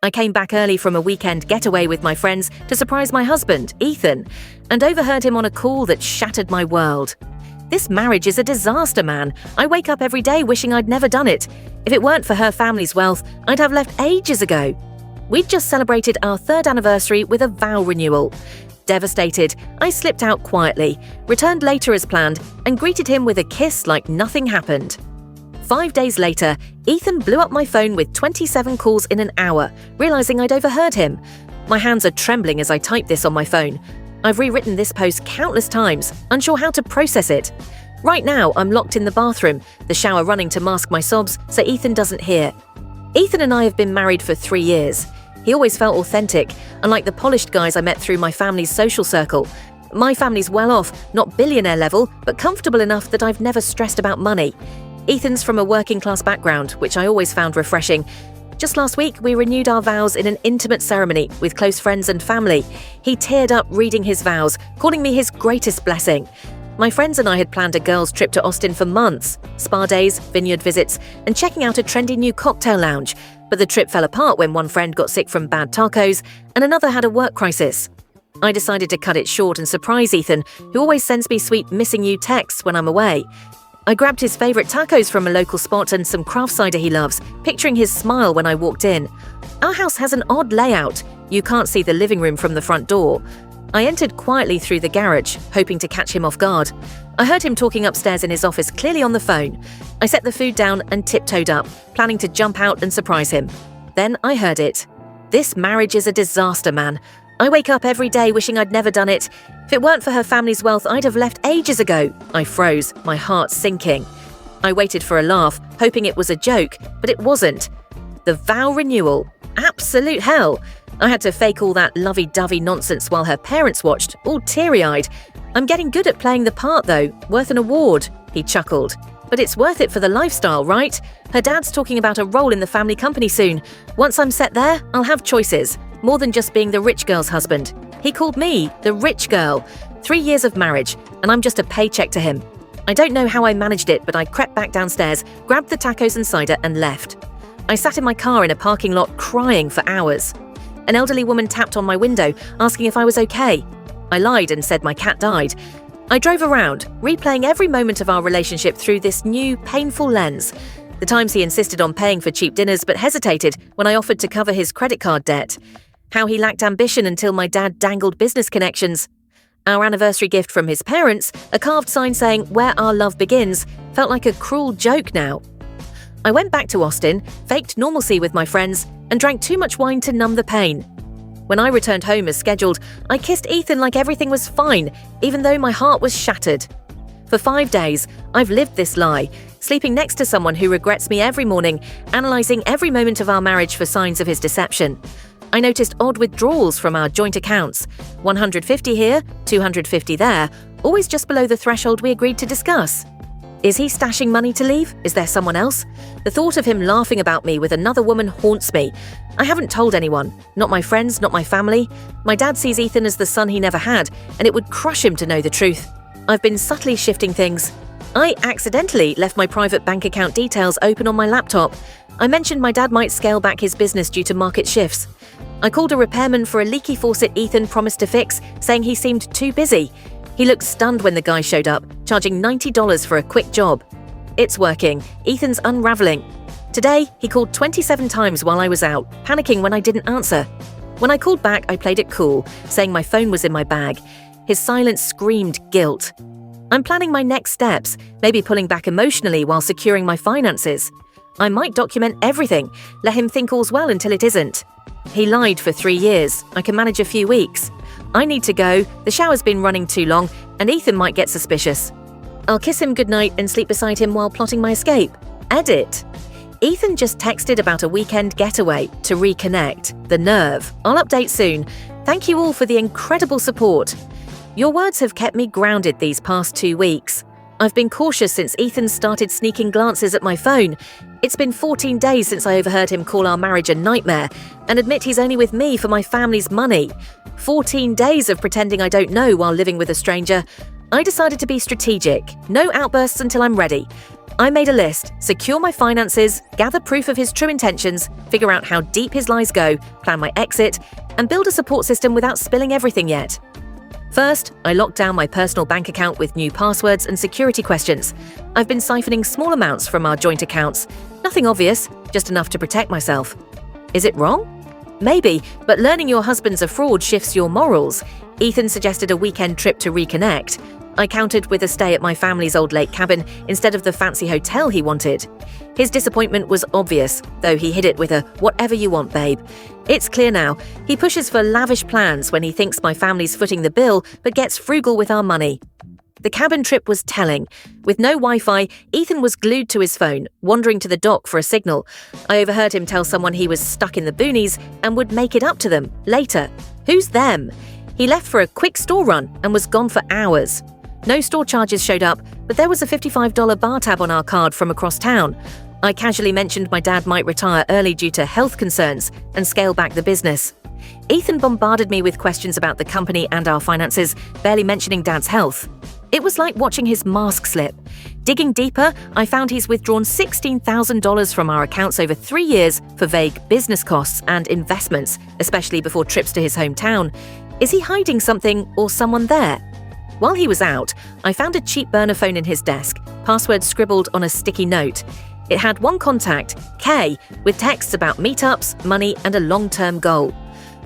I came back early from a weekend getaway with my friends to surprise my husband, Ethan, and overheard him on a call that shattered my world. "This marriage is a disaster, man. I wake up every day wishing I'd never done it. If it weren't for her family's wealth, I'd have left ages ago." We'd just celebrated our 3rd anniversary with a vow renewal. Devastated, I slipped out quietly, returned later as planned, and greeted him with a kiss like nothing happened. 5 days later, Ethan blew up my phone with 27 calls in an hour, realizing I'd overheard him. My hands are trembling as I type this on my phone. I've rewritten this post countless times, unsure how to process it. Right now, I'm locked in the bathroom, the shower running to mask my sobs so Ethan doesn't hear. Ethan and I have been married for 3 years. He always felt authentic, unlike the polished guys I met through my family's social circle. My family's well off, not billionaire level, but comfortable enough that I've never stressed about money. Ethan's from a working class background, which I always found refreshing. Just last week, we renewed our vows in an intimate ceremony with close friends and family. He teared up reading his vows, calling me his greatest blessing. My friends and I had planned a girls' trip to Austin for months, spa days, vineyard visits, and checking out a trendy new cocktail lounge. But the trip fell apart when one friend got sick from bad tacos and another had a work crisis. I decided to cut it short and surprise Ethan, who always sends me sweet missing you texts when I'm away. I grabbed his favorite tacos from a local spot and some craft cider he loves, picturing his smile when I walked in. Our house has an odd layout. You can't see the living room from the front door. I entered quietly through the garage, hoping to catch him off guard. I heard him talking upstairs in his office, clearly on the phone. I set the food down and tiptoed up, planning to jump out and surprise him. Then I heard it. "This marriage is a disaster, man. I wake up every day wishing I'd never done it. If it weren't for her family's wealth, I'd have left ages ago." I froze, my heart sinking. I waited for a laugh, hoping it was a joke, but it wasn't. The vow renewal. Absolute hell. I had to fake all that lovey-dovey nonsense while her parents watched, all teary-eyed. "I'm getting good at playing the part, though. Worth an award," he chuckled. "But it's worth it for the lifestyle, right? Her dad's talking about a role in the family company soon. Once I'm set there, I'll have choices. More than just being the rich girl's husband." He called me the rich girl. 3 years of marriage, and I'm just a paycheck to him. I don't know how I managed it, but I crept back downstairs, grabbed the tacos and cider, and left. I sat in my car in a parking lot crying for hours. An elderly woman tapped on my window, asking if I was okay. I lied and said my cat died. I drove around, replaying every moment of our relationship through this new, painful lens. The times he insisted on paying for cheap dinners but hesitated when I offered to cover his credit card debt. How he lacked ambition until my dad dangled business connections. Our anniversary gift from his parents, a carved sign saying "Where our love begins," felt like a cruel joke now. I went back to Austin, faked normalcy with my friends, and drank too much wine to numb the pain. When I returned home as scheduled, I kissed Ethan like everything was fine, even though my heart was shattered. For 5 days, I've lived this lie, sleeping next to someone who regrets me every morning, analyzing every moment of our marriage for signs of his deception. I noticed odd withdrawals from our joint accounts, 150 here, 250 there, always just below the threshold we agreed to discuss. Is he stashing money to leave? Is there someone else? The thought of him laughing about me with another woman haunts me. I haven't told anyone, not my friends, not my family. My dad sees Ethan as the son he never had, and it would crush him to know the truth. I've been subtly shifting things. I accidentally left my private bank account details open on my laptop. I mentioned my dad might scale back his business due to market shifts. I called a repairman for a leaky faucet Ethan promised to fix, saying he seemed too busy. He looked stunned when the guy showed up, charging $90 for a quick job. It's working. Ethan's unraveling. Today, he called 27 times while I was out, panicking when I didn't answer. When I called back, I played it cool, saying my phone was in my bag. His silence screamed guilt. I'm planning my next steps, maybe pulling back emotionally while securing my finances. I might document everything, let him think all's well until it isn't. He lied for 3 years. I can manage a few weeks. I need to go, the shower's been running too long, and Ethan might get suspicious. I'll kiss him goodnight and sleep beside him while plotting my escape. Edit. Ethan just texted about a weekend getaway to reconnect. The nerve. I'll update soon. Thank you all for the incredible support. Your words have kept me grounded these past 2 weeks. I've been cautious since Ethan started sneaking glances at my phone. It's been 14 days since I overheard him call our marriage a nightmare and admit he's only with me for my family's money. 14 days of pretending I don't know while living with a stranger. I decided to be strategic. No outbursts until I'm ready. I made a list: secure my finances, gather proof of his true intentions, figure out how deep his lies go, plan my exit, and build a support system without spilling everything yet. First, I locked down my personal bank account with new passwords and security questions. I've been siphoning small amounts from our joint accounts. Nothing obvious, just enough to protect myself. Is it wrong? Maybe, but learning your husband's a fraud shifts your morals. Ethan suggested a weekend trip to reconnect. I countered with a stay at my family's old lake cabin instead of the fancy hotel he wanted. His disappointment was obvious, though he hid it with a "whatever you want, babe." It's clear now, he pushes for lavish plans when he thinks my family's footing the bill but gets frugal with our money. The cabin trip was telling. With no Wi-Fi, Ethan was glued to his phone, wandering to the dock for a signal. I overheard him tell someone he was stuck in the boonies and would make it up to them later. Who's them? He left for a quick store run and was gone for hours. No store charges showed up, but there was a $55 bar tab on our card from across town. I casually mentioned my dad might retire early due to health concerns and scale back the business. Ethan bombarded me with questions about the company and our finances, barely mentioning Dad's health. It was like watching his mask slip. Digging deeper, I found he's withdrawn $16,000 from our accounts over 3 years for vague business costs and investments, especially before trips to his hometown. Is he hiding something or someone there? While he was out, I found a cheap burner phone in his desk, passwords scribbled on a sticky note. It had one contact, Kay, with texts about meetups, money, and a long-term goal.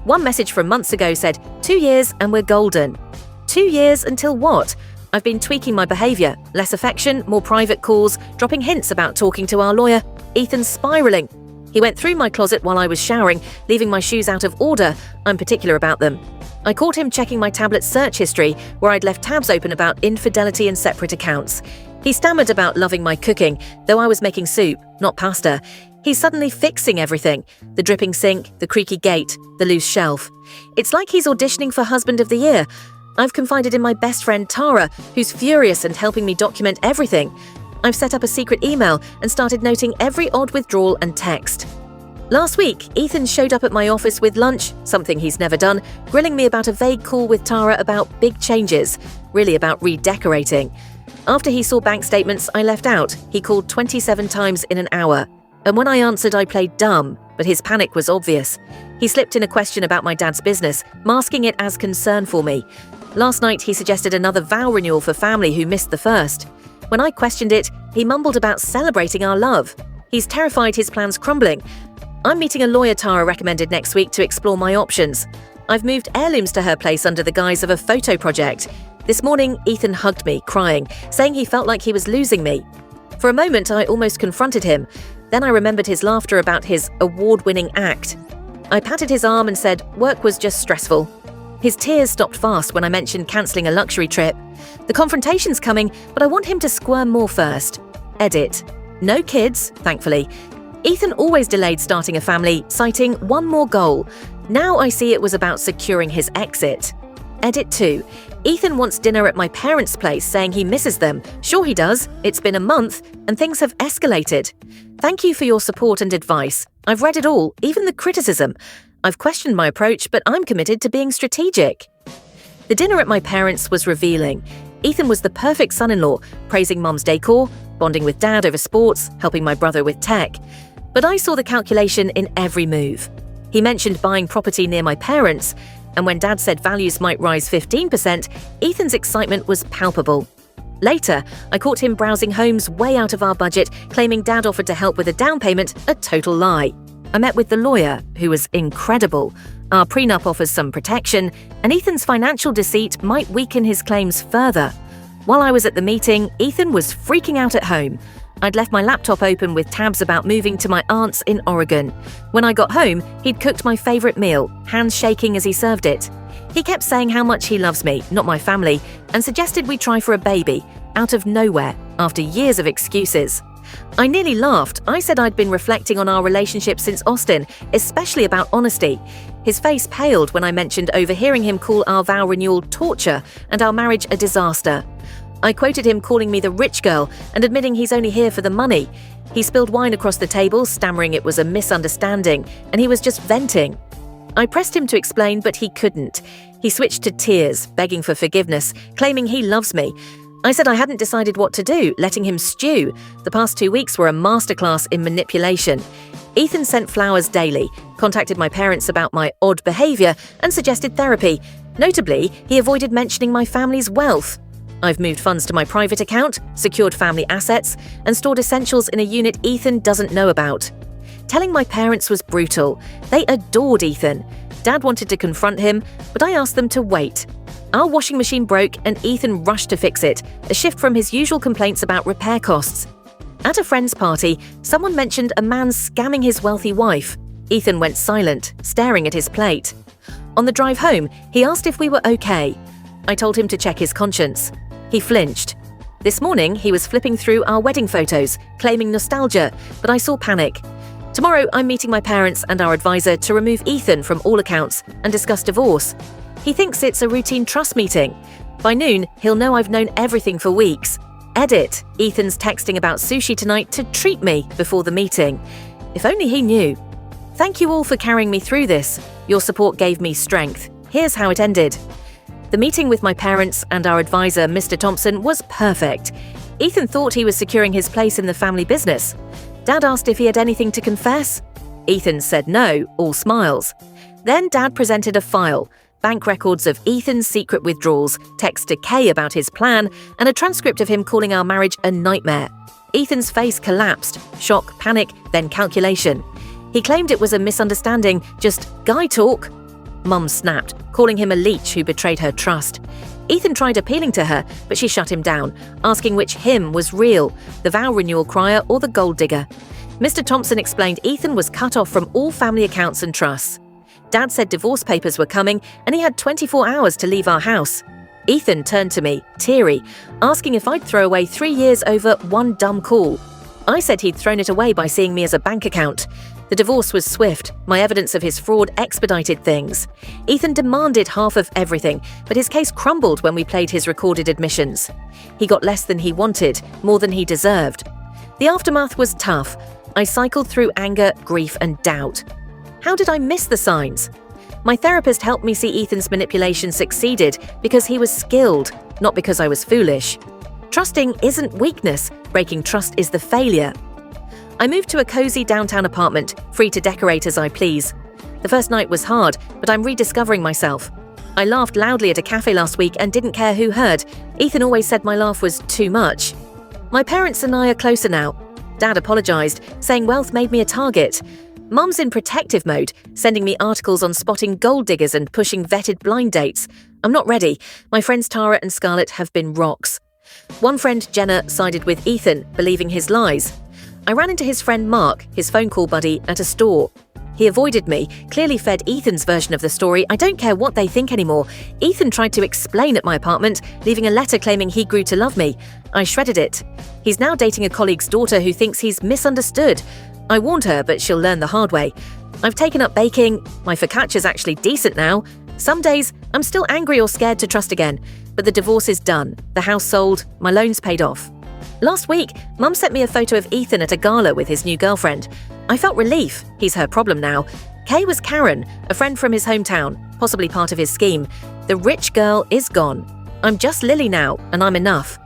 One message from months ago said, 2 years and we're golden. 2 years until what? I've been tweaking my behavior, less affection, more private calls, dropping hints about talking to our lawyer. Ethan's spiraling. He went through my closet while I was showering, leaving my shoes out of order. I'm particular about them. I caught him checking my tablet's search history, where I'd left tabs open about infidelity and separate accounts. He stammered about loving my cooking, though I was making soup, not pasta. He's suddenly fixing everything: the dripping sink, the creaky gate, the loose shelf. It's like he's auditioning for Husband of the Year. I've confided in my best friend Tara, who's furious and helping me document everything. I've set up a secret email and started noting every odd withdrawal and text. Last week, Ethan showed up at my office with lunch, something he's never done, grilling me about a vague call with Tara about big changes, really about redecorating. After he saw bank statements I left out, he called 27 times in an hour. And when I answered, I played dumb, but his panic was obvious. He slipped in a question about my dad's business, masking it as concern for me. Last night, he suggested another vow renewal for family who missed the first. When I questioned it, he mumbled about celebrating our love. He's terrified his plan's crumbling. I'm meeting a lawyer Tara recommended next week to explore my options. I've moved heirlooms to her place under the guise of a photo project. This morning, Ethan hugged me, crying, saying he felt like he was losing me. For a moment, I almost confronted him. Then I remembered his laughter about his award-winning act. I patted his arm and said work was just stressful. His tears stopped fast when I mentioned cancelling a luxury trip. The confrontation's coming, but I want him to squirm more first. Edit. No kids, thankfully. Ethan always delayed starting a family, citing one more goal. Now I see it was about securing his exit. Edit 2. Ethan wants dinner at my parents' place, saying he misses them. Sure he does. It's been a month, and things have escalated. Thank you for your support and advice. I've read it all, even the criticism. I've questioned my approach, but I'm committed to being strategic. The dinner at my parents' was revealing. Ethan was the perfect son-in-law, praising Mom's decor, bonding with Dad over sports, helping my brother with tech. But I saw the calculation in every move. He mentioned buying property near my parents', and when Dad said values might rise 15%, Ethan's excitement was palpable. Later, I caught him browsing homes way out of our budget, claiming Dad offered to help with a down payment, a total lie. I met with the lawyer, who was incredible. Our prenup offers some protection, and Ethan's financial deceit might weaken his claims further. While I was at the meeting, Ethan was freaking out at home. I'd left my laptop open with tabs about moving to my aunt's in Oregon. When I got home, he'd cooked my favorite meal, hands shaking as he served it. He kept saying how much he loves me, not my family, and suggested we try for a baby, out of nowhere, after years of excuses. I nearly laughed. I said I'd been reflecting on our relationship since Austin, especially about honesty. His face paled when I mentioned overhearing him call our vow renewal torture and our marriage a disaster. I quoted him calling me the rich girl and admitting he's only here for the money. He spilled wine across the table, stammering it was a misunderstanding, and he was just venting. I pressed him to explain, but he couldn't. He switched to tears, begging for forgiveness, claiming he loves me. I said I hadn't decided what to do, letting him stew. The past 2 weeks were a masterclass in manipulation. Ethan sent flowers daily, contacted my parents about my odd behavior, and suggested therapy. Notably, he avoided mentioning my family's wealth. I've moved funds to my private account, secured family assets, and stored essentials in a unit Ethan doesn't know about. Telling my parents was brutal. They adored Ethan. Dad wanted to confront him, but I asked them to wait. Our washing machine broke and Ethan rushed to fix it, a shift from his usual complaints about repair costs. At a friend's party, someone mentioned a man scamming his wealthy wife. Ethan went silent, staring at his plate. On the drive home, he asked if we were okay. I told him to check his conscience. He flinched. This morning, he was flipping through our wedding photos, claiming nostalgia, but I saw panic. Tomorrow, I'm meeting my parents and our advisor to remove Ethan from all accounts and discuss divorce. He thinks it's a routine trust meeting. By noon, he'll know I've known everything for weeks. Edit: Ethan's texting about sushi tonight to treat me before the meeting. If only he knew. Thank you all for carrying me through this. Your support gave me strength. Here's how it ended. The meeting with my parents and our advisor, Mr. Thompson, was perfect. Ethan thought he was securing his place in the family business. Dad asked if he had anything to confess. Ethan said no, all smiles. Then Dad presented a file, bank records of Ethan's secret withdrawals, text to Kay about his plan, and a transcript of him calling our marriage a nightmare. Ethan's face collapsed, shock, panic, then calculation. He claimed it was a misunderstanding, just guy talk. Mum snapped, calling him a leech who betrayed her trust. Ethan tried appealing to her, but she shut him down, asking which him was real, the vow renewal crier or the gold digger. Mr. Thompson explained Ethan was cut off from all family accounts and trusts. Dad said divorce papers were coming and he had 24 hours to leave our house. Ethan turned to me, teary, asking if I'd throw away 3 years over one dumb call. I said he'd thrown it away by seeing me as a bank account. The divorce was swift. My evidence of his fraud expedited things. Ethan demanded half of everything, but his case crumbled when we played his recorded admissions. He got less than he wanted, more than he deserved. The aftermath was tough. I cycled through anger, grief, and doubt. How did I miss the signs? My therapist helped me see Ethan's manipulation succeeded because he was skilled, not because I was foolish. Trusting isn't weakness. Breaking trust is the failure. I moved to a cozy downtown apartment, free to decorate as I please. The first night was hard, but I'm rediscovering myself. I laughed loudly at a cafe last week and didn't care who heard. Ethan always said my laugh was too much. My parents and I are closer now. Dad apologized, saying wealth made me a target. Mum's in protective mode, sending me articles on spotting gold diggers and pushing vetted blind dates. I'm not ready. My friends Tara and Scarlett have been rocks. One friend, Jenna, sided with Ethan, believing his lies. I ran into his friend Mark, his phone call buddy, at a store. He avoided me, clearly fed Ethan's version of the story. I don't care what they think anymore. Ethan tried to explain at my apartment, leaving a letter claiming he grew to love me. I shredded it. He's now dating a colleague's daughter who thinks he's misunderstood. I warned her, but she'll learn the hard way. I've taken up baking. My focaccia's actually decent now. Some days, I'm still angry or scared to trust again. But the divorce is done. The house sold. My loans paid off. Last week, Mum sent me a photo of Ethan at a gala with his new girlfriend. I felt relief. He's her problem now. Kay was Karen, a friend from his hometown, possibly part of his scheme. The rich girl is gone. I'm just Lily now, and I'm enough.